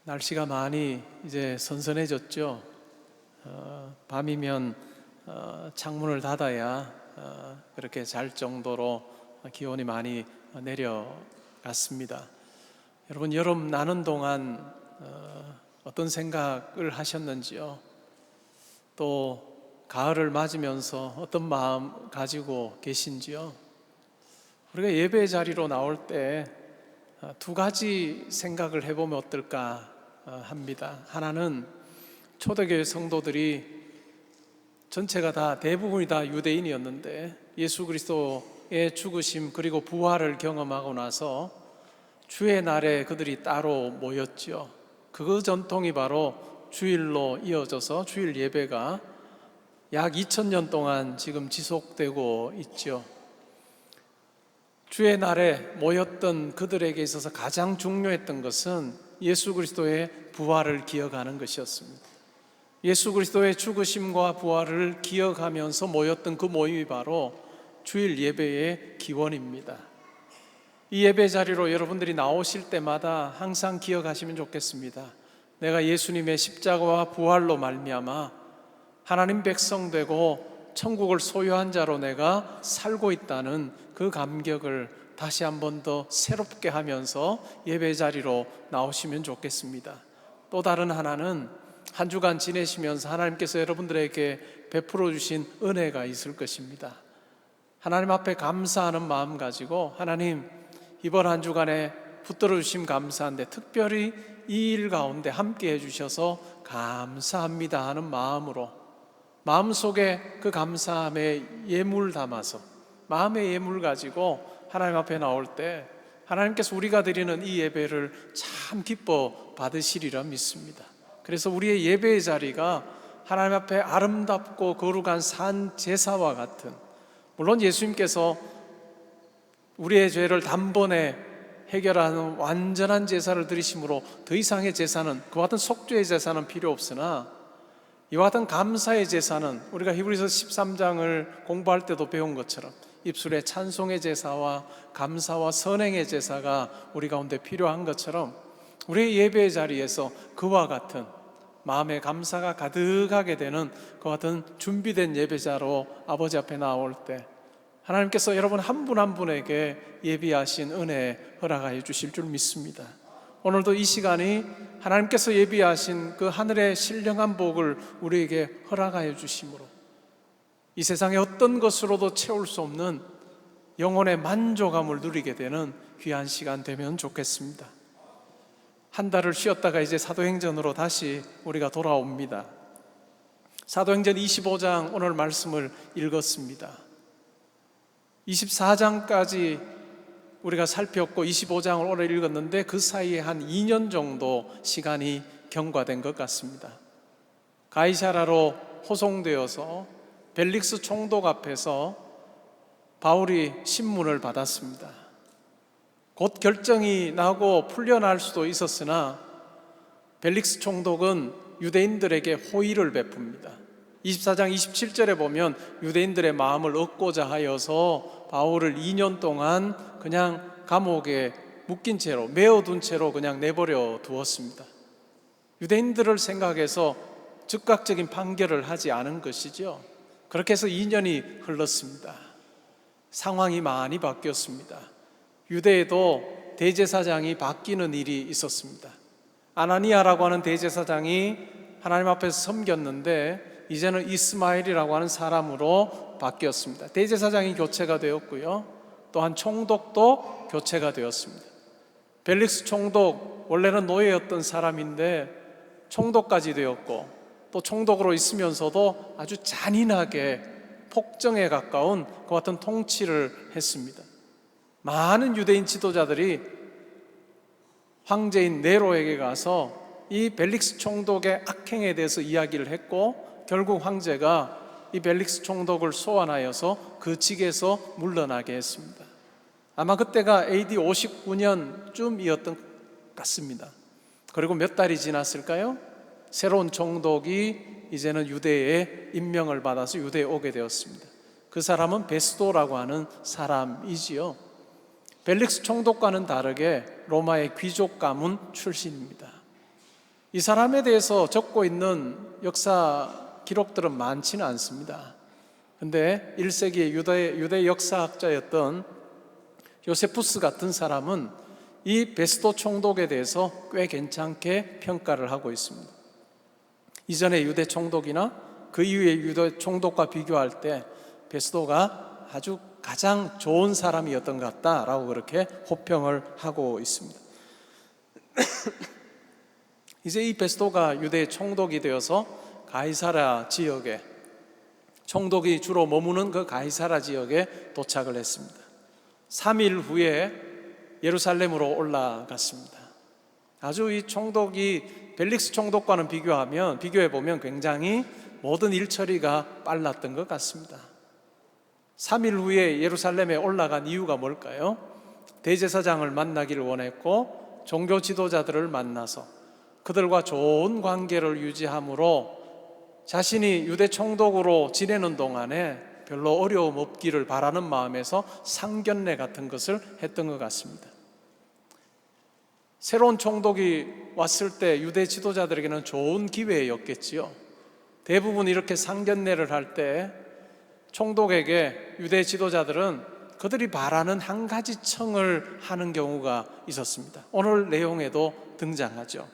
날씨가 많이 이제 선선해졌죠. 밤이면 창문을 닫아야 그렇게 잘 정도로 기온이 많이 내려갔습니다. 여러분, 여름 나는 동안 어떤 생각을 하셨는지요? 또 가을을 맞으면서 어떤 마음 가지고 계신지요? 우리가 예배 자리로 나올 때 두 가지 생각을 해보면 어떨까 합니다. 하나는 초대교회 성도들이 전체가 다 대부분이 다 유대인이었는데 예수 그리스도의 죽으심 그리고 부활을 경험하고 나서 주의 날에 그들이 따로 모였죠. 그 전통이 바로 주일로 이어져서 주일 예배가 약 2000년 동안 지금 지속되고 있죠. 주의 날에 모였던 그들에게 있어서 가장 중요했던 것은 예수 그리스도의 부활을 기억하는 것이었습니다. 예수 그리스도의 죽으심과 부활을 기억하면서 모였던 그 모임이 바로 주일 예배의 기원입니다. 이 예배 자리로 여러분들이 나오실 때마다 항상 기억하시면 좋겠습니다. 내가 예수님의 십자가와 부활로 말미암아 하나님 백성 되고 천국을 소유한 자로 내가 살고 있다는 그 감격을 다시 한 번 더 새롭게 하면서 예배 자리로 나오시면 좋겠습니다. 또 다른 하나는 한 주간 지내시면서 하나님께서 여러분들에게 베풀어 주신 은혜가 있을 것입니다. 하나님 앞에 감사하는 마음 가지고 하나님, 이번 한 주간에 붙들어 주심 감사한데 특별히 이 일 가운데 함께 해주셔서 감사합니다 하는 마음으로 마음속에 그 감사함의 예물 담아서 마음의 예물 가지고 하나님 앞에 나올 때 하나님께서 우리가 드리는 이 예배를 참 기뻐 받으시리라 믿습니다. 그래서 우리의 예배의 자리가 하나님 앞에 아름답고 거룩한 산 제사와 같은, 물론 예수님께서 우리의 죄를 단번에 해결하는 완전한 제사를 드리심으로 더 이상의 제사는, 그와 같은 속죄의 제사는 필요 없으나 이와 같은 감사의 제사는 우리가 히브리서 13장을 공부할 때도 배운 것처럼 입술의 찬송의 제사와 감사와 선행의 제사가 우리 가운데 필요한 것처럼 우리의 예배의 자리에서 그와 같은 마음의 감사가 가득하게 되는 그와 같은 준비된 예배자로 아버지 앞에 나올 때 하나님께서 여러분 한 분 한 분에게 예비하신 은혜 허락하여 주실 줄 믿습니다. 오늘도 이 시간이 하나님께서 예비하신 그 하늘의 신령한 복을 우리에게 허락하여 주심으로 이 세상의 어떤 것으로도 채울 수 없는 영혼의 만족함을 누리게 되는 귀한 시간 되면 좋겠습니다. 한 달을 쉬었다가 이제 사도행전으로 다시 우리가 돌아옵니다. 사도행전 25장 오늘 말씀을 읽었습니다. 24장까지 우리가 살폈고 25장을 오늘 읽었는데 그 사이에 한 2년 정도 시간이 경과된 것 같습니다. 가이사라로 호송되어서 벨릭스 총독 앞에서 바울이 신문을 받았습니다. 곧 결정이 나고 풀려날 수도 있었으나 벨릭스 총독은 유대인들에게 호의를 베풉니다. 24장 27절에 보면 유대인들의 마음을 얻고자 하여서 바울을 2년 동안 그냥 감옥에 묶인 채로, 메어둔 채로 그냥 내버려 두었습니다. 유대인들을 생각해서 즉각적인 판결을 하지 않은 것이죠. 그렇게 해서 2년이 흘렀습니다. 상황이 많이 바뀌었습니다. 유대에도 대제사장이 바뀌는 일이 있었습니다. 아나니아라고 하는 대제사장이 하나님 앞에서 섬겼는데 이제는 이스마엘이라고 하는 사람으로 바뀌었습니다. 대제사장이 교체가 되었고요, 또한 총독도 교체가 되었습니다. 벨릭스 총독, 원래는 노예였던 사람인데 총독까지 되었고, 또 총독으로 있으면서도 아주 잔인하게 폭정에 가까운 그 같은 통치를 했습니다. 많은 유대인 지도자들이 황제인 네로에게 가서 이 벨릭스 총독의 악행에 대해서 이야기를 했고, 결국 황제가 이 벨릭스 총독을 소환하여서 그 직에서 물러나게 했습니다. 아마 그때가 AD 59년쯤이었던 것 같습니다. 그리고 몇 달이 지났을까요? 새로운 총독이 이제는 유대에 임명을 받아서 유대에 오게 되었습니다. 그 사람은 베스도라고 하는 사람이지요. 벨릭스 총독과는 다르게 로마의 귀족 가문 출신입니다. 이 사람에 대해서 적고 있는 역사 기록들은 많지는 않습니다. 근데 1세기 유대 역사학자였던 요세푸스 같은 사람은 이 베스도 총독에 대해서 꽤 괜찮게 평가를 하고 있습니다. 이전의 유대 총독이나 그 이후의 유대 총독과 비교할 때 베스도가 아주 가장 좋은 사람이었던 것 같다라고 그렇게 호평을 하고 있습니다. 이제 이 베스도가 유대 총독이 되어서 가이사랴 지역에, 총독이 주로 머무는 그 가이사랴 지역에 도착을 했습니다. 3일 후에 예루살렘으로 올라갔습니다. 아주 이 총독이 벨릭스 총독과는 비교해 보면 굉장히 모든 일처리가 빨랐던 것 같습니다. 3일 후에 예루살렘에 올라간 이유가 뭘까요? 대제사장을 만나기를 원했고 종교 지도자들을 만나서 그들과 좋은 관계를 유지함으로 자신이 유대 총독으로 지내는 동안에 별로 어려움 없기를 바라는 마음에서 상견례 같은 것을 했던 것 같습니다. 새로운 총독이 왔을 때 유대 지도자들에게는 좋은 기회였겠지요. 대부분 이렇게 상견례를 할 때 총독에게 유대 지도자들은 그들이 바라는 한 가지 청을 하는 경우가 있었습니다. 오늘 내용에도 등장하죠.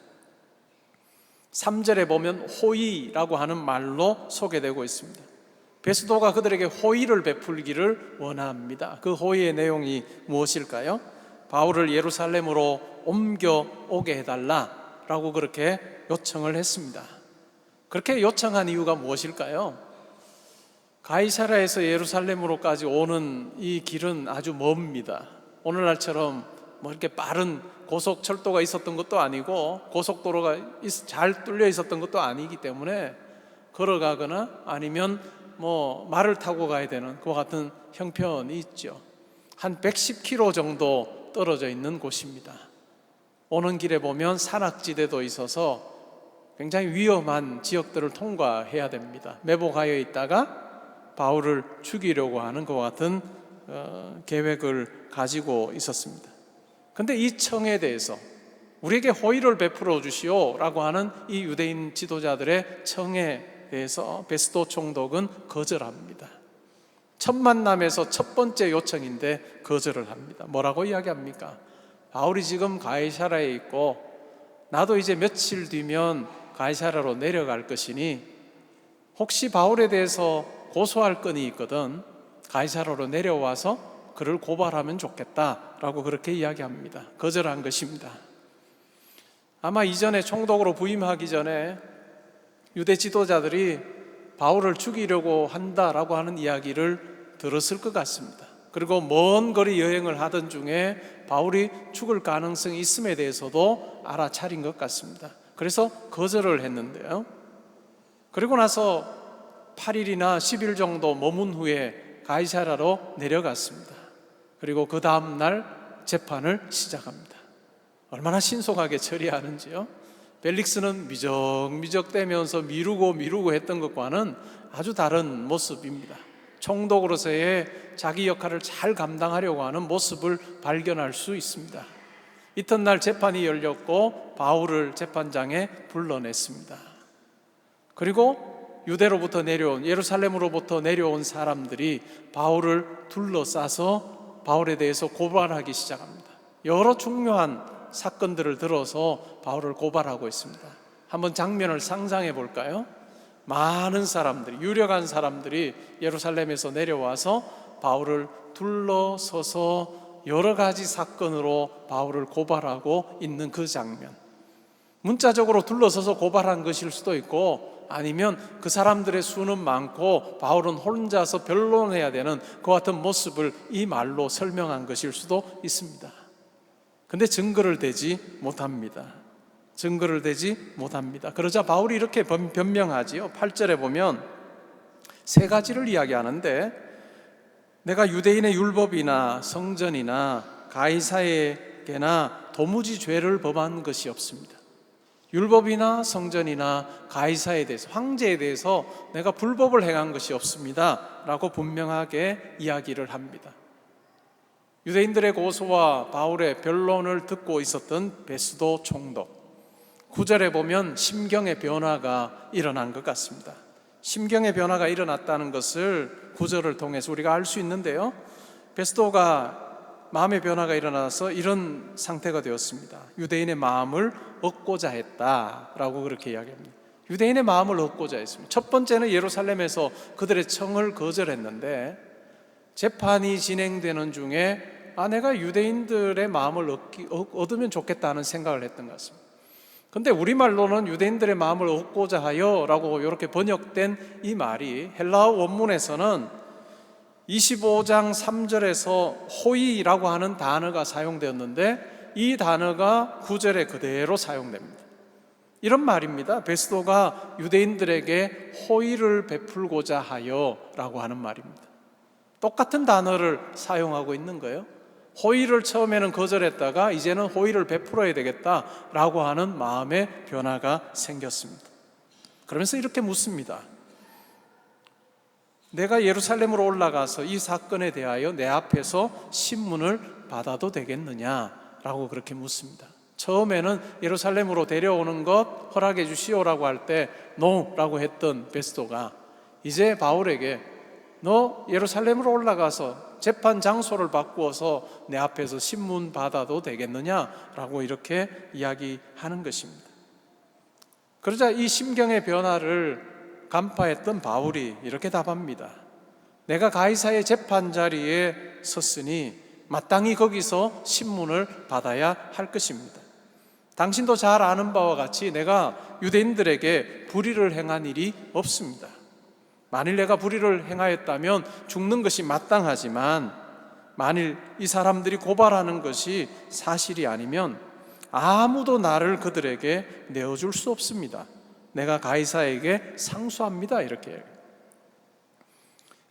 3절에 보면 호의라고 하는 말로 소개되고 있습니다. 베스도가 그들에게 호의를 베풀기를 원합니다. 그 호의의 내용이 무엇일까요? 바울을 예루살렘으로 옮겨오게 해달라라고 그렇게 요청을 했습니다. 그렇게 요청한 이유가 무엇일까요? 가이사랴에서 예루살렘으로까지 오는 이 길은 아주 멉니다. 오늘날처럼 뭐 이렇게 빠른 고속철도가 있었던 것도 아니고 고속도로가 잘 뚫려 있었던 것도 아니기 때문에 걸어가거나 아니면 뭐 말을 타고 가야 되는 그와 같은 형편이 있죠. 한 110km 정도 떨어져 있는 곳입니다. 오는 길에 보면 산악지대도 있어서 굉장히 위험한 지역들을 통과해야 됩니다. 매복하여 있다가 바울을 죽이려고 하는 그와 같은 계획을 가지고 있었습니다. 그런데 이 청에 대해서 우리에게 호의를 베풀어 주시오 라고 하는 이 유대인 지도자들의 청에 대해서 베스도 총독은 거절합니다. 첫 만남에서 첫 번째 요청인데 거절을 합니다. 뭐라고 이야기합니까? 바울이 지금 가이사랴에 있고 나도 이제 며칠 뒤면 가이사랴로 내려갈 것이니 혹시 바울에 대해서 고소할 건이 있거든 가이사랴로 내려와서 그를 고발하면 좋겠다라고 그렇게 이야기합니다. 거절한 것입니다. 아마 이전에 총독으로 부임하기 전에 유대 지도자들이 바울을 죽이려고 한다라고 하는 이야기를 들었을 것 같습니다. 그리고 먼 거리 여행을 하던 중에 바울이 죽을 가능성이 있음에 대해서도 알아차린 것 같습니다. 그래서 거절을 했는데요. 그리고 나서 8일이나 10일 정도 머문 후에 가이사랴로 내려갔습니다. 그리고 그 다음 날 재판을 시작합니다. 얼마나 신속하게 처리하는지요. 벨릭스는 미적미적대면서 미루고 했던 것과는 아주 다른 모습입니다. 총독으로서의 자기 역할을 잘 감당하려고 하는 모습을 발견할 수 있습니다. 이튿날 재판이 열렸고 바울을 재판장에 불러냈습니다. 그리고 유대로부터 내려온, 예루살렘으로부터 내려온 사람들이 바울을 둘러싸서 바울에 대해서 고발하기 시작합니다. 여러 중요한 사건들을 들어서 바울을 고발하고 있습니다. 한번 장면을 상상해 볼까요? 많은 사람들이, 유력한 사람들이 예루살렘에서 내려와서 바울을 둘러서서 여러 가지 사건으로 바울을 고발하고 있는 그 장면. 문자적으로 둘러서서 고발한 것일 수도 있고 아니면 그 사람들의 수는 많고 바울은 혼자서 변론해야 되는 그 같은 모습을 이 말로 설명한 것일 수도 있습니다. 근데 증거를 대지 못합니다. 그러자 바울이 이렇게 변명하지요. 8절에 보면 세 가지를 이야기하는데 내가 유대인의 율법이나 성전이나 가이사에게나 도무지 죄를 범한 것이 없습니다. 율법이나 성전이나 가이사에 대해서, 황제에 대해서 내가 불법을 행한 것이 없습니다 라고 분명하게 이야기를 합니다. 유대인들의 고소와 바울의 변론을 듣고 있었던 베스도 총독, 9절에 보면 심경의 변화가 일어난 것 같습니다. 심경의 변화가 일어났다는 것을 9절을 통해서 우리가 알 수 있는데요, 베스도가 마음의 변화가 일어나서 이런 상태가 되었습니다. 유대인의 마음을 얻고자 했다라고 그렇게 이야기합니다. 유대인의 마음을 얻고자 했습니다. 첫 번째는 예루살렘에서 그들의 청을 거절했는데, 재판이 진행되는 중에 내가 유대인들의 마음을 얻으면 좋겠다는 생각을 했던 것 같습니다. 근데 우리말로는 유대인들의 마음을 얻고자 하여 라고 이렇게 번역된 이 말이 헬라어 원문에서는 25장 3절에서 호의라고 하는 단어가 사용되었는데, 이 단어가 9절에 그대로 사용됩니다. 이런 말입니다. 베스도가 유대인들에게 호의를 베풀고자 하여 라고 하는 말입니다. 똑같은 단어를 사용하고 있는 거예요. 호의를 처음에는 거절했다가 이제는 호의를 베풀어야 되겠다라고 하는 마음의 변화가 생겼습니다. 그러면서 이렇게 묻습니다. 내가 예루살렘으로 올라가서 이 사건에 대하여 내 앞에서 신문을 받아도 되겠느냐라고 그렇게 묻습니다. 처음에는 예루살렘으로 데려오는 것 허락해 주시오라고 할 때 노라고 했던 베스도가 이제 바울에게 너 예루살렘으로 올라가서 재판 장소를 바꾸어서 내 앞에서 신문 받아도 되겠느냐라고 이렇게 이야기하는 것입니다. 그러자 이 심경의 변화를 간파했던 바울이 이렇게 답합니다. 내가 가이사의 재판 자리에 섰으니 마땅히 거기서 신문을 받아야 할 것입니다. 당신도 잘 아는 바와 같이 내가 유대인들에게 불의를 행한 일이 없습니다. 만일 내가 불의를 행하였다면 죽는 것이 마땅하지만, 만일 이 사람들이 고발하는 것이 사실이 아니면 아무도 나를 그들에게 내어줄 수 없습니다. 내가 가이사에게 상수합니다. 이렇게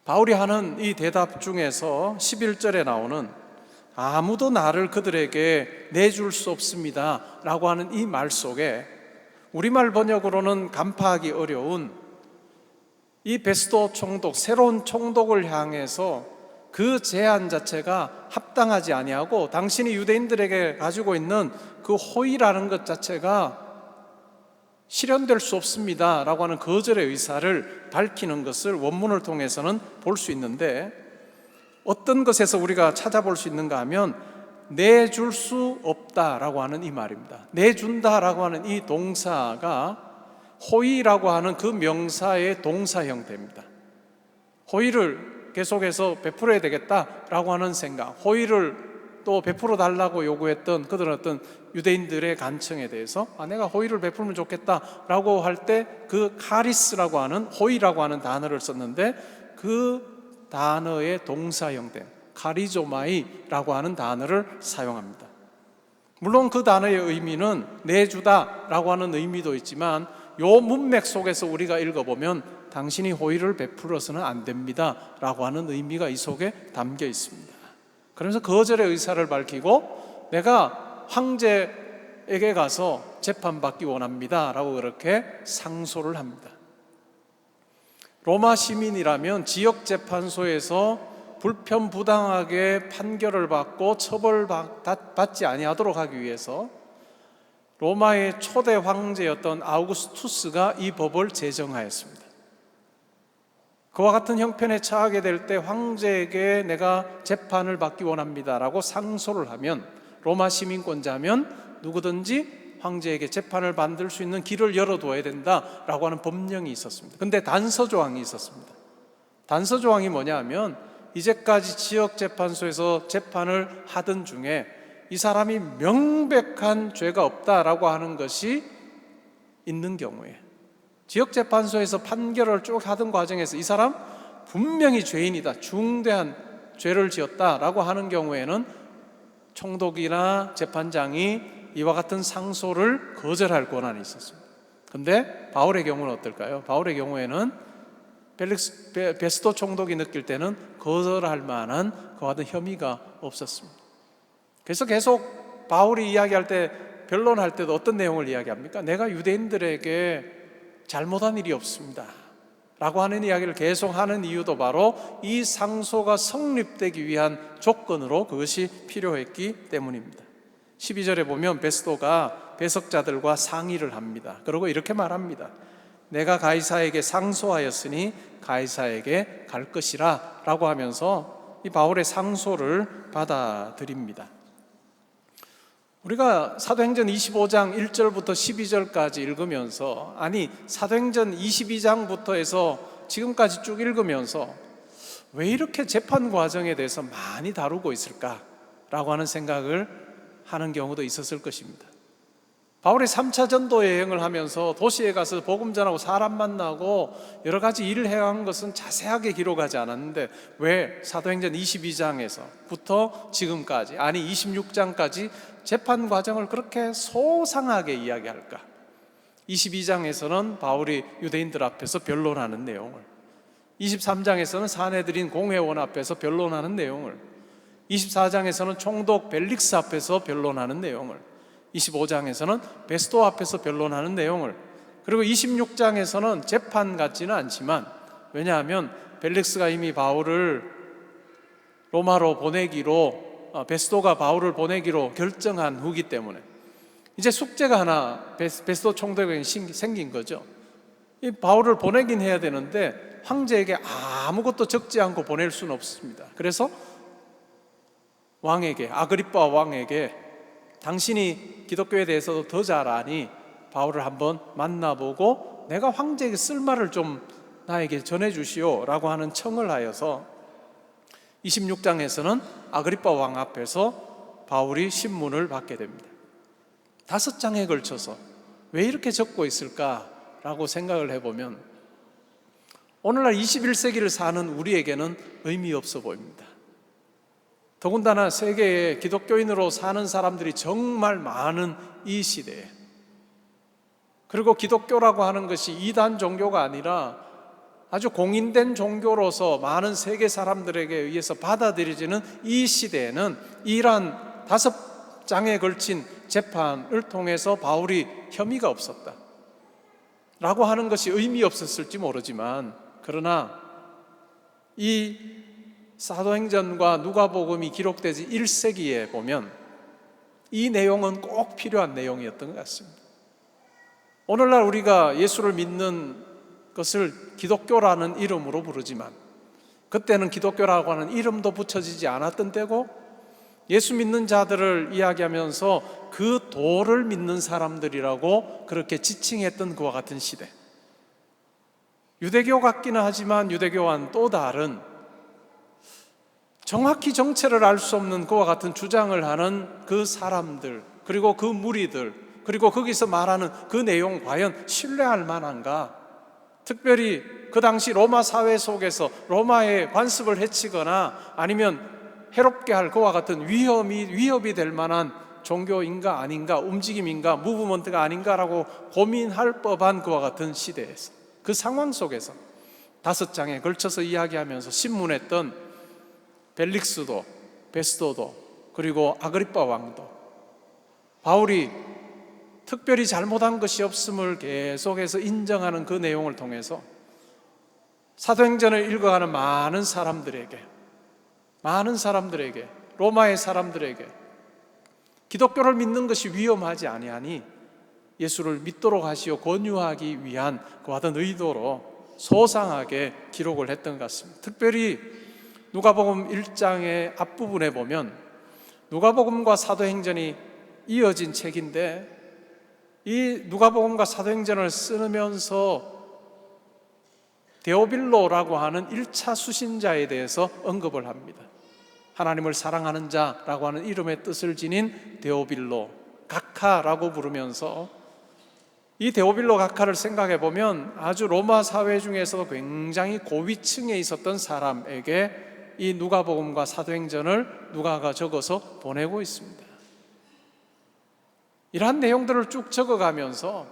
바울이 하는 이 대답 중에서 11절에 나오는 아무도 나를 그들에게 내줄 수 없습니다 라고 하는 이 말 속에 우리말 번역으로는 간파하기 어려운 이 베스도 총독, 새로운 총독을 향해서 그 제안 자체가 합당하지 아니하고 당신이 유대인들에게 가지고 있는 그 호의라는 것 자체가 실현될 수 없습니다 라고 하는 거절의 의사를 밝히는 것을 원문을 통해서는 볼 수 있는데, 어떤 것에서 우리가 찾아볼 수 있는가 하면 내줄 수 없다라고 하는 이 말입니다. 내준다라고 하는 이 동사가 호의라고 하는 그 명사의 동사 형태입니다. 호의를 계속해서 베풀어야 되겠다라고 하는 생각, 호의를 또 베풀어 달라고 요구했던 그들은 어떤 유대인들의 간청에 대해서 내가 호의를 베풀면 좋겠다라고 할 때 그 카리스라고 하는 호의라고 하는 단어를 썼는데, 그 단어의 동사 형태 카리조마이라고 하는 단어를 사용합니다. 물론 그 단어의 의미는 내주다라고 하는 의미도 있지만, 요 문맥 속에서 우리가 읽어보면 당신이 호의를 베풀어서는 안 됩니다 라고 하는 의미가 이 속에 담겨 있습니다. 그러면서 거절의 의사를 밝히고 내가 황제에게 가서 재판받기 원합니다 라고 그렇게 상소를 합니다. 로마 시민이라면 지역재판소에서 불편부당하게 판결을 받고 처벌받지 아니하도록 하기 위해서 로마의 초대 황제였던 아우구스투스가 이 법을 제정하였습니다. 그와 같은 형편에 처하게 될 때 황제에게 내가 재판을 받기 원합니다라고 상소를 하면, 로마 시민권자면 누구든지 황제에게 재판을 받을 수 있는 길을 열어둬야 된다라고 하는 법령이 있었습니다. 근데 단서조항이 있었습니다. 단서조항이 뭐냐 하면, 이제까지 지역재판소에서 재판을 하던 중에 이 사람이 명백한 죄가 없다라고 하는 것이 있는 경우에, 지역재판소에서 판결을 쭉 하던 과정에서 이 사람 분명히 죄인이다, 중대한 죄를 지었다라고 하는 경우에는 총독이나 재판장이 이와 같은 상소를 거절할 권한이 있었습니다. 그런데 바울의 경우는 어떨까요? 바울의 경우에는 베스도 총독이 느낄 때는 거절할 만한 그와 같은 혐의가 없었습니다. 그래서 계속 바울이 이야기할 때, 변론할 때도 어떤 내용을 이야기합니까? 내가 유대인들에게 잘못한 일이 없습니다 라고 하는 이야기를 계속 하는 이유도 바로 이 상소가 성립되기 위한 조건으로 그것이 필요했기 때문입니다. 12절에 보면 베스도가 배석자들과 상의를 합니다. 그리고 이렇게 말합니다. 내가 가이사에게 상소하였으니 가이사에게 갈 것이라 라고 하면서 이 바울의 상소를 받아들입니다. 우리가 사도행전 25장 1절부터 12절까지 읽으면서, 아니 사도행전 22장부터 해서 지금까지 쭉 읽으면서 왜 이렇게 재판 과정에 대해서 많이 다루고 있을까라고 하는 생각을 하는 경우도 있었을 것입니다. 바울이 3차 전도 여행을 하면서 도시에 가서 복음 전하고 사람 만나고 여러 가지 일을 해간 것은 자세하게 기록하지 않았는데 왜 사도행전 22장에서부터 지금까지, 아니 26장까지 재판 과정을 그렇게 소상하게 이야기할까? 22장에서는 바울이 유대인들 앞에서 변론하는 내용을, 23장에서는 사내들인 공회원 앞에서 변론하는 내용을, 24장에서는 총독 벨릭스 앞에서 변론하는 내용을, 25장에서는 베스도 앞에서 변론하는 내용을, 그리고 26장에서는 재판 같지는 않지만, 왜냐하면 벨릭스가 이미 바울을 로마로 보내기로, 베스도가 바울을 보내기로 결정한 후기 때문에 이제 숙제가 하나 베스도 총독에게 생긴 거죠. 이 바울을 보내긴 해야 되는데 황제에게 아무것도 적지 않고 보낼 수는 없습니다. 그래서 왕에게, 아그리빠 왕에게 당신이 기독교에 대해서도 더 잘 아니 바울을 한번 만나보고 내가 황제에게 쓸 말을 좀 나에게 전해주시오 라고 하는 청을 하여서 26장에서는 아그리빠 왕 앞에서 바울이 신문을 받게 됩니다. 5장에 걸쳐서 왜 이렇게 적고 있을까라고 생각을 해보면 오늘날 21세기를 사는 우리에게는 의미 없어 보입니다. 더군다나 세계에 기독교인으로 사는 사람들이 정말 많은 이 시대에, 그리고 기독교라고 하는 것이 이단 종교가 아니라 아주 공인된 종교로서 많은 세계 사람들에게 의해서 받아들여지는 이 시대에는 이러한 5장에 걸친 재판을 통해서 바울이 혐의가 없었다 라고 하는 것이 의미 없었을지 모르지만, 그러나 이 사도행전과 누가복음이 기록되지 1세기에 보면 이 내용은 꼭 필요한 내용이었던 것 같습니다. 오늘날 우리가 예수를 믿는 것을 기독교라는 이름으로 부르지만 그때는 기독교라고 하는 이름도 붙여지지 않았던 때고, 예수 믿는 자들을 이야기하면서 그 도를 믿는 사람들이라고 그렇게 지칭했던 그와 같은 시대, 유대교 같기는 하지만 유대교와는 또 다른, 정확히 정체를 알 수 없는 그와 같은 주장을 하는 그 사람들, 그리고 그 무리들, 그리고 거기서 말하는 그 내용 과연 신뢰할 만한가? 특별히 그 당시 로마 사회 속에서 로마의 관습을 해치거나 아니면 해롭게 할 그와 같은 위협이 될 만한 종교인가 아닌가, 움직임인가, 무브먼트가 아닌가라고 고민할 법한 그와 같은 시대에서, 그 상황 속에서 5장에 걸쳐서 이야기하면서 신문했던 벨릭스도 베스도도 그리고 아그리빠 왕도 바울이 특별히 잘못한 것이 없음을 계속해서 인정하는 그 내용을 통해서 사도행전을 읽어가는 많은 사람들에게, 로마의 사람들에게 기독교를 믿는 것이 위험하지 아니하니 예수를 믿도록 하시어 권유하기 위한 그와 같은 의도로 소상하게 기록을 했던 것 같습니다. 특별히 누가복음 1장의 앞부분에 보면 누가복음과 사도행전이 이어진 책인데, 이 누가복음과 사도행전을 쓰면서 데오빌로라고 하는 1차 수신자에 대해서 언급을 합니다. 하나님을 사랑하는 자라고 하는 이름의 뜻을 지닌 데오빌로, 각하라고 부르면서, 이 데오빌로 각하를 생각해 보면 아주 로마 사회 중에서도 굉장히 고위층에 있었던 사람에게 이 누가복음과 사도행전을 누가가 적어서 보내고 있습니다. 이러한 내용들을 쭉 적어가면서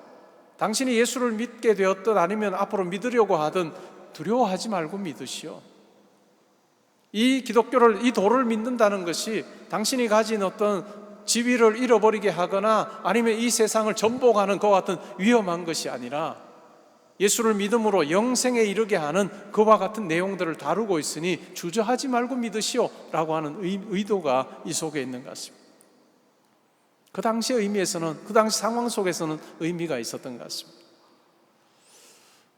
당신이 예수를 믿게 되었든 아니면 앞으로 믿으려고 하든 두려워하지 말고 믿으시오. 이 기독교를, 이 도를 믿는다는 것이 당신이 가진 어떤 지위를 잃어버리게 하거나 아니면 이 세상을 전복하는 그와 같은 위험한 것이 아니라 예수를 믿음으로 영생에 이르게 하는 그와 같은 내용들을 다루고 있으니 주저하지 말고 믿으시오 라고 하는 의도가 이 속에 있는 것 같습니다. 그 당시 의미에서는, 그 당시 상황 속에서는 의미가 있었던 것 같습니다.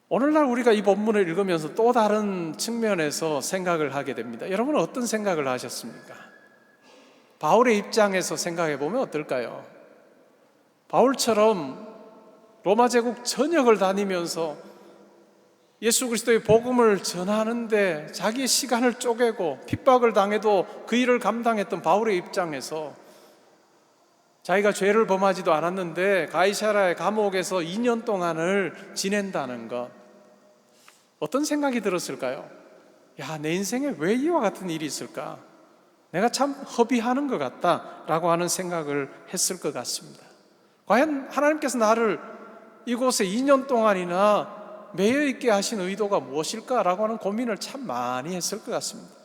오늘날 우리가 이 본문을 읽으면서 또 다른 측면에서 생각을 하게 됩니다. 여러분은 어떤 생각을 하셨습니까? 바울의 입장에서 생각해 보면 어떨까요? 바울처럼 로마 제국 전역을 다니면서 예수 그리스도의 복음을 전하는데 자기의 시간을 쪼개고 핍박을 당해도 그 일을 감당했던 바울의 입장에서 자기가 죄를 범하지도 않았는데 가이사랴의 감옥에서 2년 동안을 지낸다는 것, 어떤 생각이 들었을까요? 야, 내 인생에 왜 이와 같은 일이 있을까? 내가 참 허비하는 것 같다라고 하는 생각을 했을 것 같습니다. 과연 하나님께서 나를 이곳에 2년 동안이나 매여 있게 하신 의도가 무엇일까라고 하는 고민을 참 많이 했을 것 같습니다.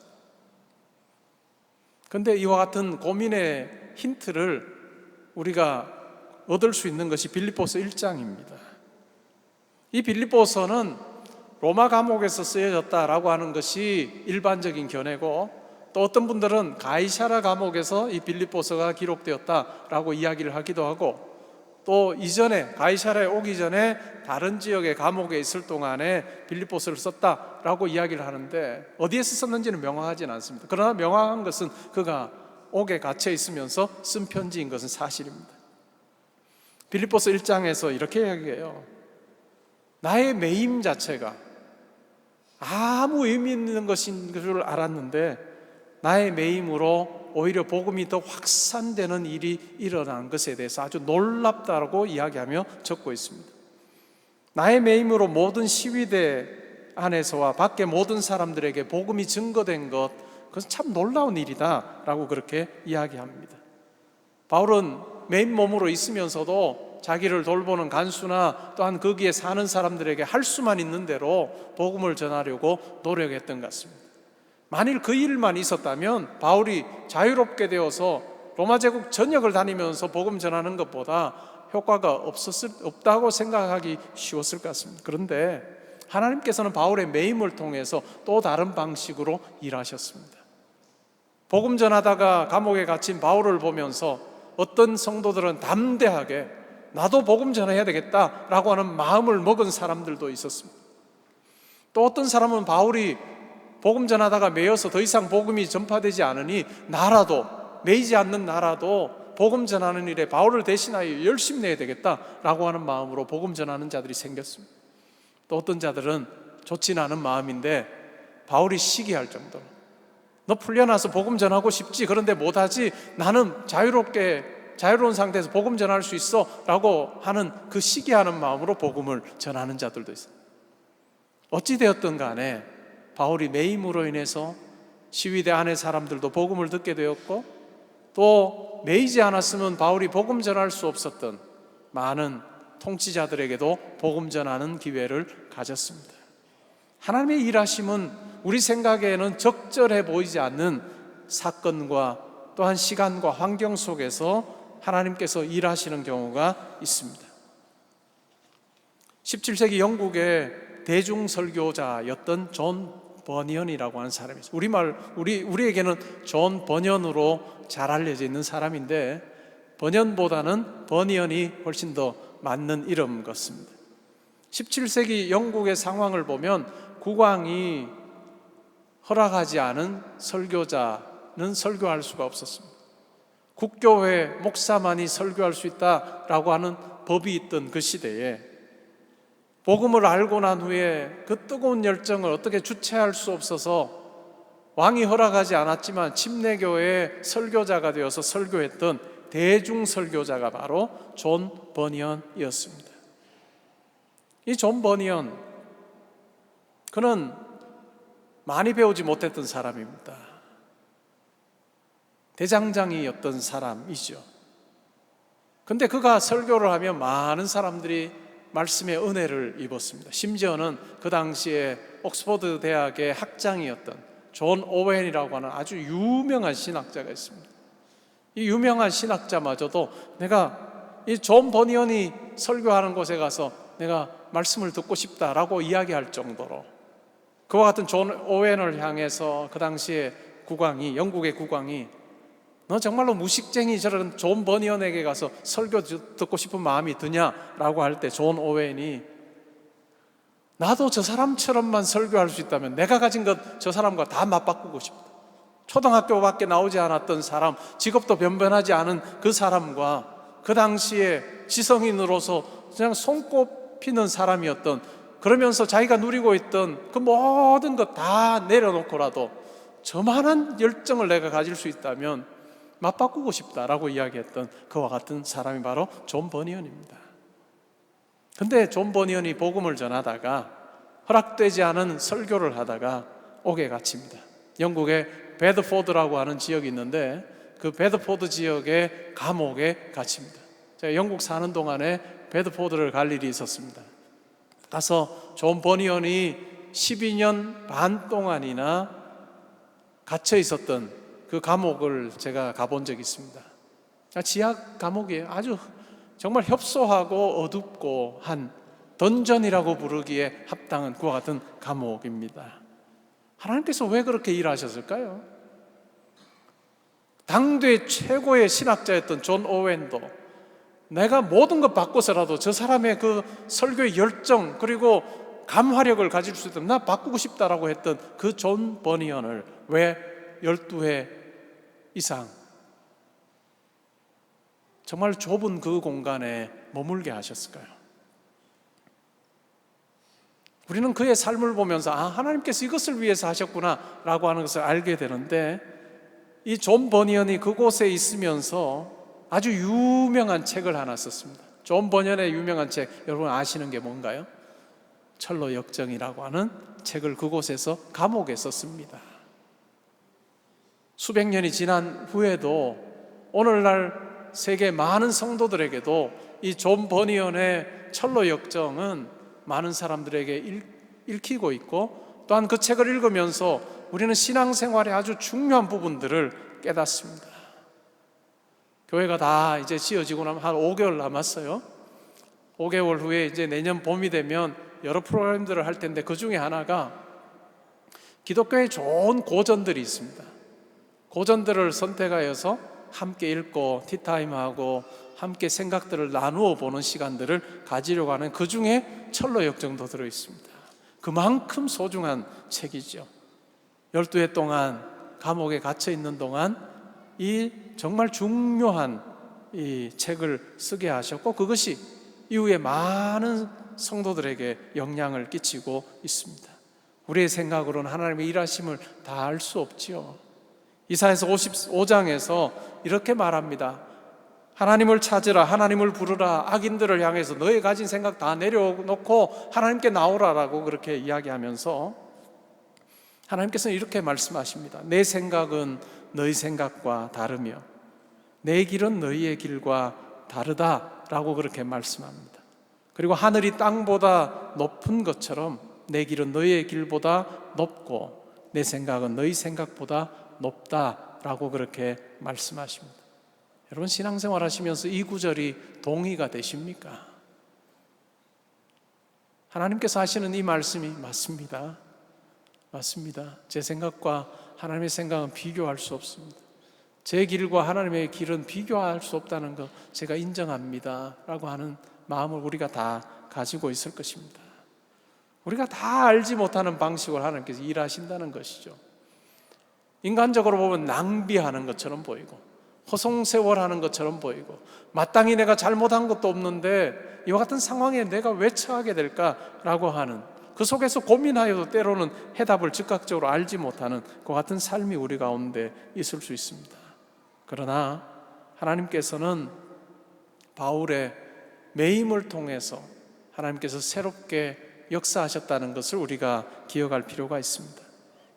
그런데 이와 같은 고민의 힌트를 우리가 얻을 수 있는 것이 빌립보서 1장입니다. 이 빌립보서는 로마 감옥에서 쓰여졌다라고 하는 것이 일반적인 견해고, 또 어떤 분들은 가이사랴 감옥에서 이 빌립보서가 기록되었다라고 이야기를 하기도 하고, 또 이전에 가이사랴에 오기 전에 다른 지역의 감옥에 있을 동안에 빌립보서를 썼다라고 이야기를 하는데, 어디에서 썼는지는 명확하지는 않습니다. 그러나 명확한 것은 그가 옥에 갇혀 있으면서 쓴 편지인 것은 사실입니다. 빌립보서 1장에서 이렇게 이야기해요. 나의 매임 자체가 아무 의미 있는 것인 줄 알았는데 나의 매임으로 오히려 복음이 더 확산되는 일이 일어난 것에 대해서 아주 놀랍다고 이야기하며 적고 있습니다. 나의 매임으로 모든 시위대 안에서와 밖에 모든 사람들에게 복음이 증거된 것, 그것은 참 놀라운 일이다 라고 그렇게 이야기합니다. 바울은 매인 몸으로 있으면서도 자기를 돌보는 간수나 또한 거기에 사는 사람들에게 할 수만 있는 대로 복음을 전하려고 노력했던 것 같습니다. 만일 그 일만 있었다면 바울이 자유롭게 되어서 로마 제국 전역을 다니면서 복음 전하는 것보다 효과가 없다고 생각하기 쉬웠을 것 같습니다. 그런데 하나님께서는 바울의 매임을 통해서 또 다른 방식으로 일하셨습니다. 복음 전하다가 감옥에 갇힌 바울을 보면서 어떤 성도들은 담대하게 나도 복음 전해야 되겠다라고 하는 마음을 먹은 사람들도 있었습니다. 또 어떤 사람은 바울이 복음 전하다가 매여서 더 이상 복음이 전파되지 않으니 나라도, 매이지 않는 나라도 복음 전하는 일에 바울을 대신하여 열심히 내야 되겠다라고 하는 마음으로 복음 전하는 자들이 생겼습니다. 또 어떤 자들은 좋지는 않은 마음인데 바울이 시기할 정도로, 너 풀려나서 복음 전하고 싶지, 그런데 못하지, 나는 자유로운 상태에서 복음 전할 수 있어 라고 하는 그 시기하는 마음으로 복음을 전하는 자들도 있어요. 어찌되었든 간에 바울이 매임으로 인해서 시위대 안의 사람들도 복음을 듣게 되었고, 또 매이지 않았으면 바울이 복음 전할 수 없었던 많은 통치자들에게도 복음 전하는 기회를 가졌습니다. 하나님의 일하심은 우리 생각에는 적절해 보이지 않는 사건과 또한 시간과 환경 속에서 하나님께서 일하시는 경우가 있습니다. 17세기 영국의 대중설교자였던 존 버니언이라고 하는 사람이 있어요. 우리에게는 존 번연으로 잘 알려져 있는 사람인데, 번연보다는 버니언이 훨씬 더 맞는 이름 같습니다. 17세기 영국의 상황을 보면 국왕이 허락하지 않은 설교자는 설교할 수가 없었습니다. 국교회 목사만이 설교할 수 있다라고 하는 법이 있던 그 시대에 복음을 알고 난 후에 그 뜨거운 열정을 어떻게 주체할 수 없어서 왕이 허락하지 않았지만 침례교회의 설교자가 되어서 설교했던 대중 설교자가 바로 존 버니언이었습니다. 이 존 버니언, 그는 많이 배우지 못했던 사람입니다. 대장장이였던 사람이죠. 근데 그가 설교를 하면 많은 사람들이 말씀의 은혜를 입었습니다. 심지어는 그 당시에 옥스퍼드 대학의 학장이었던 존 오웬이라고 하는 아주 유명한 신학자가 있습니다. 이 유명한 신학자마저도 내가 이 존 버니언이 설교하는 곳에 가서 내가 말씀을 듣고 싶다라고 이야기할 정도로, 그와 같은 존 오웬을 향해서 그 당시에 영국의 국왕이 너 정말로 무식쟁이 저런 존 버니언에게 가서 설교 듣고 싶은 마음이 드냐라고 할 때 존 오웬이 나도 저 사람처럼만 설교할 수 있다면 내가 가진 것 저 사람과 다 맞바꾸고 싶다. 초등학교밖에 나오지 않았던 사람, 직업도 변변하지 않은 그 사람과 그 당시에 지성인으로서 그냥 손꼽히는 사람이었던, 그러면서 자기가 누리고 있던 그 모든 것 다 내려놓고라도 저만한 열정을 내가 가질 수 있다면 맞바꾸고 싶다라고 이야기했던 그와 같은 사람이 바로 존 버니언입니다. 근데 존 버니언이 복음을 전하다가 허락되지 않은 설교를 하다가 옥에 갇힙니다. 영국의 베드포드라고 하는 지역이 있는데 그 베드포드 지역의 감옥에 갇힙니다. 제가 영국 사는 동안에 베드포드를 갈 일이 있었습니다. 가서 존 버니언이 12년 반 동안이나 갇혀 있었던 그 감옥을 제가 가본 적이 있습니다. 지하 감옥이에요. 아주 정말 협소하고 어둡고 한 던전이라고 부르기에 합당한 그와 같은 감옥입니다. 하나님께서 왜 그렇게 일하셨을까요? 당대 최고의 신학자였던 존 오웬도 내가 모든 것 바꿔서라도 저 사람의 그 설교의 열정 그리고 감화력을 가질 수 있다면 나 바꾸고 싶다라고 했던 그 존 버니언을 왜 12회 이상 정말 좁은 그 공간에 머물게 하셨을까요? 우리는 그의 삶을 보면서 하나님께서 이것을 위해서 하셨구나 라고 하는 것을 알게 되는데, 이 존 버니언이 그곳에 있으면서 아주 유명한 책을 하나 썼습니다. 존 버니언의 유명한 책 여러분 아시는 게 뭔가요? 철로 역정이라고 하는 책을 그곳에서 감옥에 썼습니다. 수백 년이 지난 후에도 오늘날 세계 많은 성도들에게도 이 존 버니언의 철로 역정은 많은 사람들에게 읽히고 있고, 또한 그 책을 읽으면서 우리는 신앙생활의 아주 중요한 부분들을 깨닫습니다. 교회가 다 이제 지어지고 나면 한 5개월 남았어요. 5개월 후에 이제 내년 봄이 되면 여러 프로그램들을 할 텐데 그 중에 하나가 기독교에 좋은 고전들이 있습니다. 고전들을 선택하여서 함께 읽고 티타임하고 함께 생각들을 나누어 보는 시간들을 가지려고 하는, 그 중에 철로 역정도 들어있습니다. 그만큼 소중한 책이죠. 12해 동안 감옥에 갇혀 있는 동안 이 정말 중요한 이 책을 쓰게 하셨고, 그것이 이후에 많은 성도들에게 영향을 끼치고 있습니다. 우리의 생각으로는 하나님의 일하심을 다 알 수 없지요. 이사야서 55장에서 이렇게 말합니다. 하나님을 찾으라, 하나님을 부르라, 악인들을 향해서 너의 가진 생각 다 내려놓고 하나님께 나오라라고 그렇게 이야기하면서 하나님께서는 이렇게 말씀하십니다. 내 생각은 너희 생각과 다르며 내 길은 너희의 길과 다르다라고 그렇게 말씀합니다. 그리고 하늘이 땅보다 높은 것처럼 내 길은 너희의 길보다 높고 내 생각은 너희 생각보다 높다라고 그렇게 말씀하십니다. 여러분, 신앙생활 하시면서 이 구절이 동의가 되십니까? 하나님께서 하시는 이 말씀이 맞습니다. 맞습니다. 제 생각과 하나님의 생각은 비교할 수 없습니다. 제 길과 하나님의 길은 비교할 수 없다는 것 제가 인정합니다 라고 하는 마음을 우리가 다 가지고 있을 것입니다. 우리가 다 알지 못하는 방식으로 하나님께서 일하신다는 것이죠. 인간적으로 보면 낭비하는 것처럼 보이고 허송세월하는 것처럼 보이고 마땅히 내가 잘못한 것도 없는데 이와 같은 상황에 내가 왜 처하게 될까라고 하는, 그 속에서 고민하여도 때로는 해답을 즉각적으로 알지 못하는 그 같은 삶이 우리 가운데 있을 수 있습니다. 그러나 하나님께서는 바울의 매임을 통해서 하나님께서 새롭게 역사하셨다는 것을 우리가 기억할 필요가 있습니다.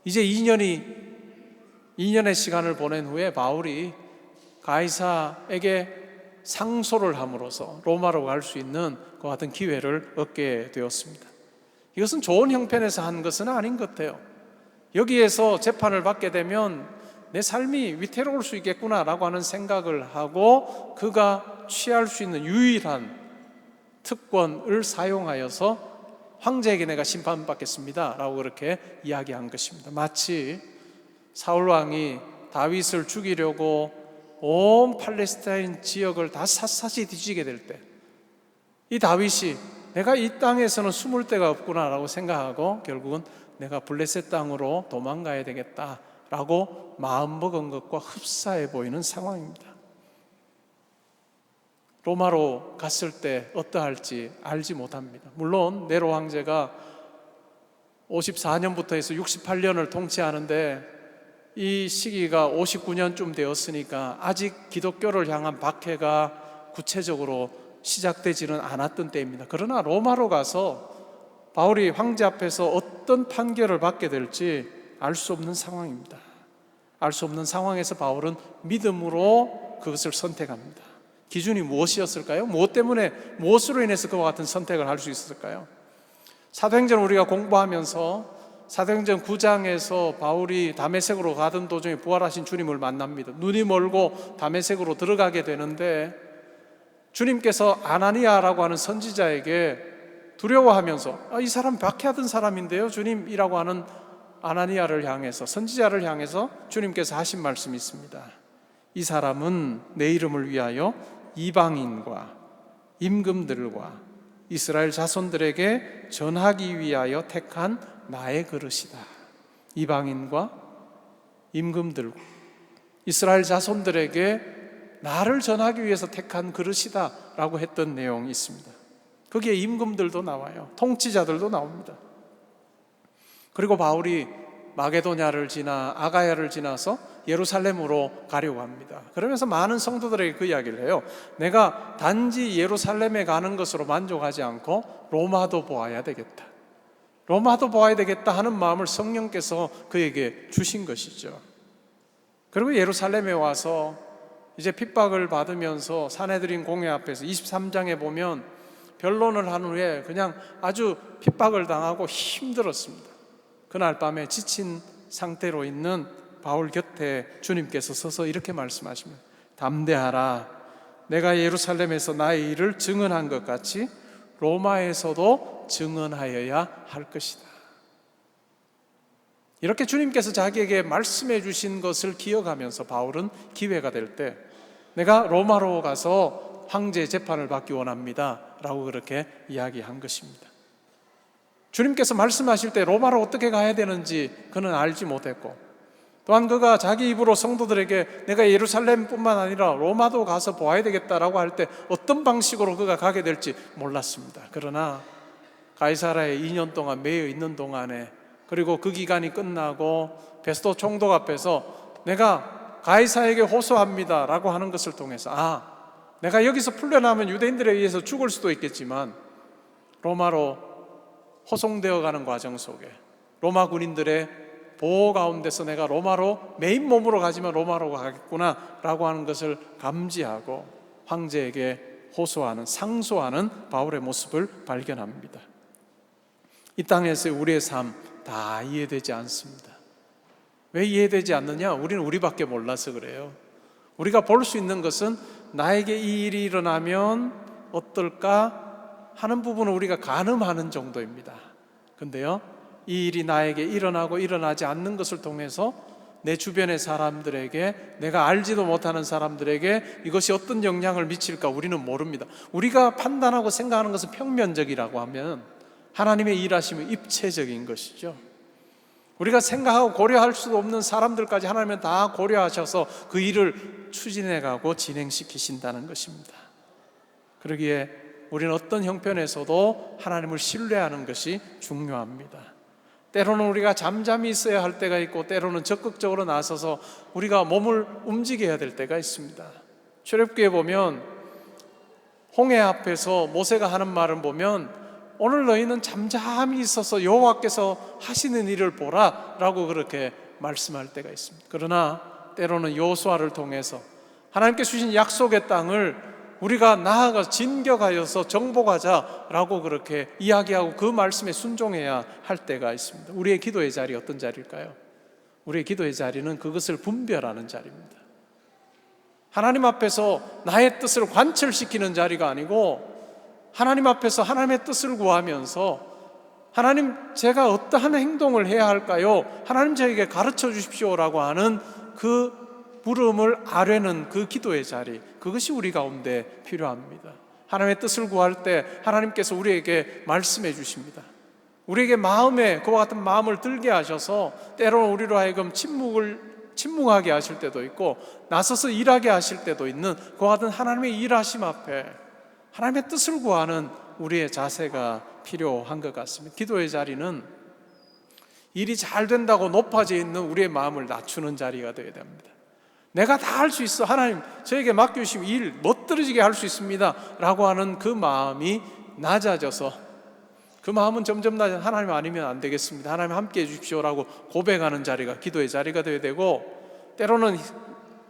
이제 2년의 시간을 보낸 후에 바울이 가이사에게 상소를 함으로써 로마로 갈 수 있는 그 같은 기회를 얻게 되었습니다. 이것은 좋은 형편에서 한 것은 아닌 것 같아요. 여기에서 재판을 받게 되면 내 삶이 위태로울 수 있겠구나라고 하는 생각을 하고 그가 취할 수 있는 유일한 특권을 사용하여서 황제에게 내가 심판받겠습니다 라고 그렇게 이야기한 것입니다. 마치 사울왕이 다윗을 죽이려고 온 팔레스타인 지역을 다 샅샅이 뒤지게 될 때, 이 다윗이 내가 이 땅에서는 숨을 데가 없구나라고 생각하고 결국은 내가 블레셋 땅으로 도망가야 되겠다라고 마음먹은 것과 흡사해 보이는 상황입니다. 로마로 갔을 때 어떠할지 알지 못합니다. 물론 네로 황제가 54년부터 해서 68년을 통치하는데 이 시기가 59년쯤 되었으니까 아직 기독교를 향한 박해가 구체적으로 시작되지는 않았던 때입니다. 그러나 로마로 가서 바울이 황제 앞에서 어떤 판결을 받게 될지 알 수 없는 상황입니다. 알 수 없는 상황에서 바울은 믿음으로 그것을 선택합니다. 기준이 무엇이었을까요? 무엇 때문에, 무엇으로 인해서 그와 같은 선택을 할 수 있었을까요? 사도행전 우리가 공부하면서 사도행전 9장에서 바울이 다메섹으로 가던 도중에 부활하신 주님을 만납니다. 눈이 멀고 다메섹으로 들어가게 되는데 주님께서 아나니아라고 하는 선지자에게 두려워하면서 이 사람 박해하던 사람인데요, 주님이라고 하는 아나니아를 향해서, 선지자를 향해서 주님께서 하신 말씀이 있습니다. 이 사람은 내 이름을 위하여 이방인과 임금들과 이스라엘 자손들에게 전하기 위하여 택한 나의 그릇이다. 이방인과 임금들과 이스라엘 자손들에게 나를 전하기 위해서 택한 그릇이다 라고 했던 내용이 있습니다. 거기에 임금들도 나와요. 통치자들도 나옵니다. 그리고 바울이 마게도냐를 지나 아가야를 지나서 예루살렘으로 가려고 합니다. 그러면서 많은 성도들에게 그 이야기를 해요. 내가 단지 예루살렘에 가는 것으로 만족하지 않고 로마도 보아야 되겠다. 로마도 보아야 되겠다 하는 마음을 성령께서 그에게 주신 것이죠. 그리고 예루살렘에 와서 이제 핍박을 받으면서 산헤드린 공회 앞에서 23장에 보면 변론을 한 후에 그냥 아주 핍박을 당하고 힘들었습니다. 그날 밤에 지친 상태로 있는 바울 곁에 주님께서 서서 이렇게 말씀하십니다. 담대하라. 내가 예루살렘에서 나의 일을 증언한 것 같이 로마에서도 증언하여야 할 것이다. 이렇게 주님께서 자기에게 말씀해 주신 것을 기억하면서 바울은 기회가 될 때 내가 로마로 가서 황제 재판을 받기 원합니다 라고 그렇게 이야기한 것입니다. 주님께서 말씀하실 때 로마로 어떻게 가야 되는지 그는 알지 못했고, 또한 그가 자기 입으로 성도들에게 내가 예루살렘뿐만 아니라 로마도 가서 보아야 되겠다라고 할 때 어떤 방식으로 그가 가게 될지 몰랐습니다. 그러나 가이사라에 2년 동안 매여 있는 동안에, 그리고 그 기간이 끝나고 베스도 총독 앞에서 내가 가이사에게 호소합니다 라고 하는 것을 통해서 내가 여기서 풀려나면 유대인들에 의해서 죽을 수도 있겠지만 라로 호송되어 가는 과정 속에 로마 군인들의 보호 가운데서 내가 로마로 메인 몸으로 가지만 로마로 가겠구나 라고 하는 것을 감지하고 황제에게 호소하는, 상소하는 바울의 모습을 발견합니다. 이 땅에서의 우리의 삶 다 이해되지 않습니다. 왜 이해되지 않느냐? 우리는 우리밖에 몰라서 그래요. 우리가 볼 수 있는 것은 나에게 이 일이 일어나면 어떨까 하는 부분을 우리가 가늠하는 정도입니다. 근데요, 이 일이 나에게 일어나고 일어나지 않는 것을 통해서 내 주변의 사람들에게, 내가 알지도 못하는 사람들에게 이것이 어떤 영향을 미칠까 우리는 모릅니다. 우리가 판단하고 생각하는 것은 평면적이라고 하면 하나님의 일하심은 입체적인 것이죠. 우리가 생각하고 고려할 수도 없는 사람들까지 하나님은 다 고려하셔서 그 일을 추진해가고 진행시키신다는 것입니다. 그러기에 우리는 어떤 형편에서도 하나님을 신뢰하는 것이 중요합니다. 때로는 우리가 잠잠히 있어야 할 때가 있고, 때로는 적극적으로 나서서 우리가 몸을 움직여야 될 때가 있습니다. 출애굽기에 보면 홍해 앞에서 모세가 하는 말을 보면 오늘 너희는 잠잠히 있어서 여호와께서 하시는 일을 보라 라고 그렇게 말씀할 때가 있습니다. 그러나 때로는 여호수아를 통해서 하나님께 주신 약속의 땅을 우리가 나아가 진격하여서 정복하자라고 그렇게 이야기하고 그 말씀에 순종해야 할 때가 있습니다. 우리의 기도의 자리 어떤 자리일까요? 우리의 기도의 자리는 그것을 분별하는 자리입니다. 하나님 앞에서 나의 뜻을 관철시키는 자리가 아니고 하나님 앞에서 하나님의 뜻을 구하면서 하나님, 제가 어떠한 행동을 해야 할까요? 하나님 저에게 가르쳐 주십시오라고 하는 그 부름을 아뢰는 그 기도의 자리, 그것이 우리 가운데 필요합니다. 하나님의 뜻을 구할 때 하나님께서 우리에게 말씀해 주십니다. 우리에게 마음에 그와 같은 마음을 들게 하셔서 때로는 우리로 하여금 침묵하게 하실 때도 있고 나서서 일하게 하실 때도 있는 그와 같은 하나님의 일하심 앞에 하나님의 뜻을 구하는 우리의 자세가 필요한 것 같습니다. 기도의 자리는 일이 잘 된다고 높아져 있는 우리의 마음을 낮추는 자리가 되어야 됩니다. 내가 다 할 수 있어, 하나님 저에게 맡겨주시면 일 멋들어지게 할 수 있습니다 라고 하는 그 마음이 낮아져서, 그 마음은 점점 낮아져 하나님 아니면 안 되겠습니다, 하나님 함께 해주십시오 라고 고백하는 자리가 기도의 자리가 되어야 되고, 때로는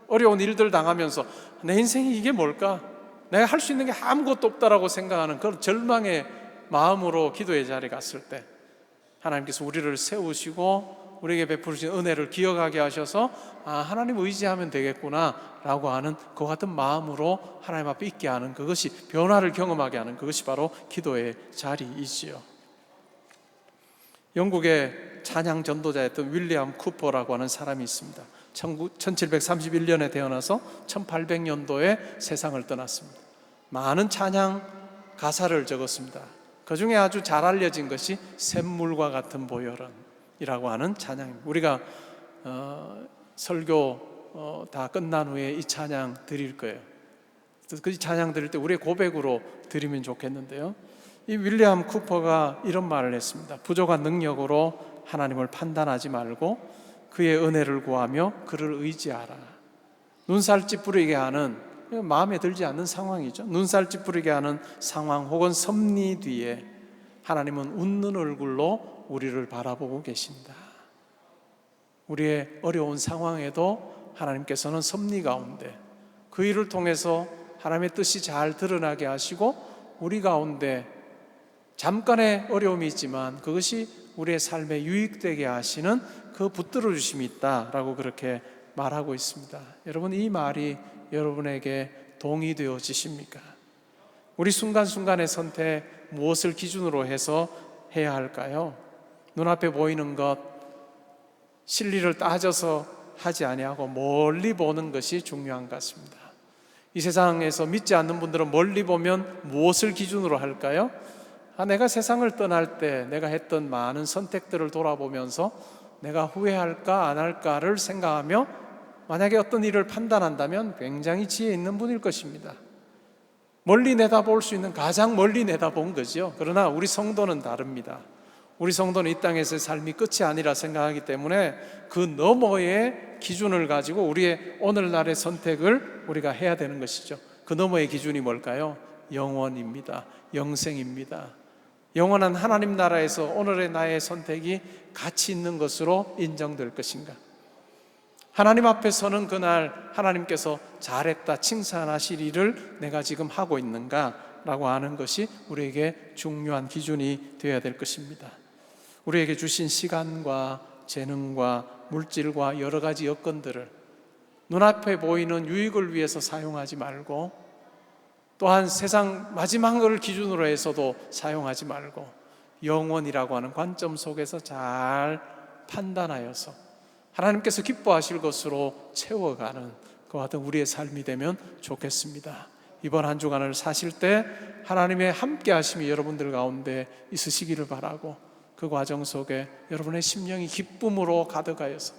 어려운 일들 당하면서 내 인생이 이게 뭘까, 내가 할 수 있는 게 아무것도 없다라고 생각하는 그런 절망의 마음으로 기도의 자리에 갔을 때 하나님께서 우리를 세우시고 우리에게 베푸신 은혜를 기억하게 하셔서 하나님 의지하면 되겠구나 라고 하는 그 같은 마음으로 하나님 앞에 있게 하는, 그것이 변화를 경험하게 하는 그것이 바로 기도의 자리이지요. 영국의 찬양 전도자였던 윌리엄 쿠퍼라고 하는 사람이 있습니다. 1731년에 태어나서 1800년도에 세상을 떠났습니다. 많은 찬양 가사를 적었습니다. 그 중에 아주 잘 알려진 것이 샘물과 같은 보혈은이라고 하는 찬양입니다. 우리가 설교 다 끝난 후에 이 찬양 드릴 거예요. 그 찬양 드릴 때 우리의 고백으로 드리면 좋겠는데요, 이 윌리엄 쿠퍼가 이런 말을 했습니다. 부족한 능력으로 하나님을 판단하지 말고 그의 은혜를 구하며 그를 의지하라. 눈살 찌푸리게 하는, 마음에 들지 않는 상황이죠. 눈살 찌푸리게 하는 상황 혹은 섭리 뒤에 하나님은 웃는 얼굴로 우리를 바라보고 계신다. 우리의 어려운 상황에도 하나님께서는 섭리 가운데 그 일을 통해서 하나님의 뜻이 잘 드러나게 하시고 우리 가운데 잠깐의 어려움이 있지만 그것이 우리의 삶에 유익되게 하시는 그 붙들어 주심이 있다라고 그렇게 말하고 있습니다. 여러분, 이 말이 여러분에게 동의되어지십니까? 우리 순간순간의 선택 무엇을 기준으로 해서 해야 할까요? 눈앞에 보이는 것, 실리를 따져서 하지 아니하고 멀리 보는 것이 중요한 것 같습니다. 이 세상에서 믿지 않는 분들은 멀리 보면 무엇을 기준으로 할까요? 내가 세상을 떠날 때 내가 했던 많은 선택들을 돌아보면서 내가 후회할까 안 할까를 생각하며 만약에 어떤 일을 판단한다면 굉장히 지혜 있는 분일 것입니다. 멀리 내다볼 수 있는, 가장 멀리 내다본 거죠. 그러나 우리 성도는 다릅니다. 우리 성도는 이 땅에서의 삶이 끝이 아니라 생각하기 때문에 그 너머의 기준을 가지고 우리의 오늘날의 선택을 우리가 해야 되는 것이죠. 그 너머의 기준이 뭘까요? 영원입니다. 영생입니다. 영원한 하나님 나라에서 오늘의 나의 선택이 가치 있는 것으로 인정될 것인가? 하나님 앞에 서는 그날 하나님께서 잘했다 칭찬하실 일을 내가 지금 하고 있는가? 라고 하는 것이 우리에게 중요한 기준이 되어야 될 것입니다. 우리에게 주신 시간과 재능과 물질과 여러 가지 여건들을 눈앞에 보이는 유익을 위해서 사용하지 말고, 또한 세상 마지막을 기준으로 해서도 사용하지 말고 영원이라고 하는 관점 속에서 잘 판단하여서 하나님께서 기뻐하실 것으로 채워가는 그와 같은 우리의 삶이 되면 좋겠습니다. 이번 한 주간을 사실 때 하나님의 함께 하심이 여러분들 가운데 있으시기를 바라고, 그 과정 속에 여러분의 심령이 기쁨으로 가득하여서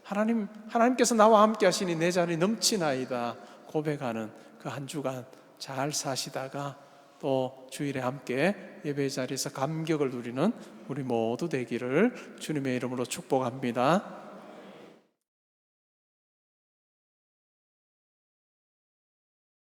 하나님께서 나와 함께 하시니 내 잔이 넘치나이다 고백하는 그 한 주간 잘 사시다가 또 주일에 함께 예배 자리에서 감격을 누리는 우리 모두 되기를 주님의 이름으로 축복합니다.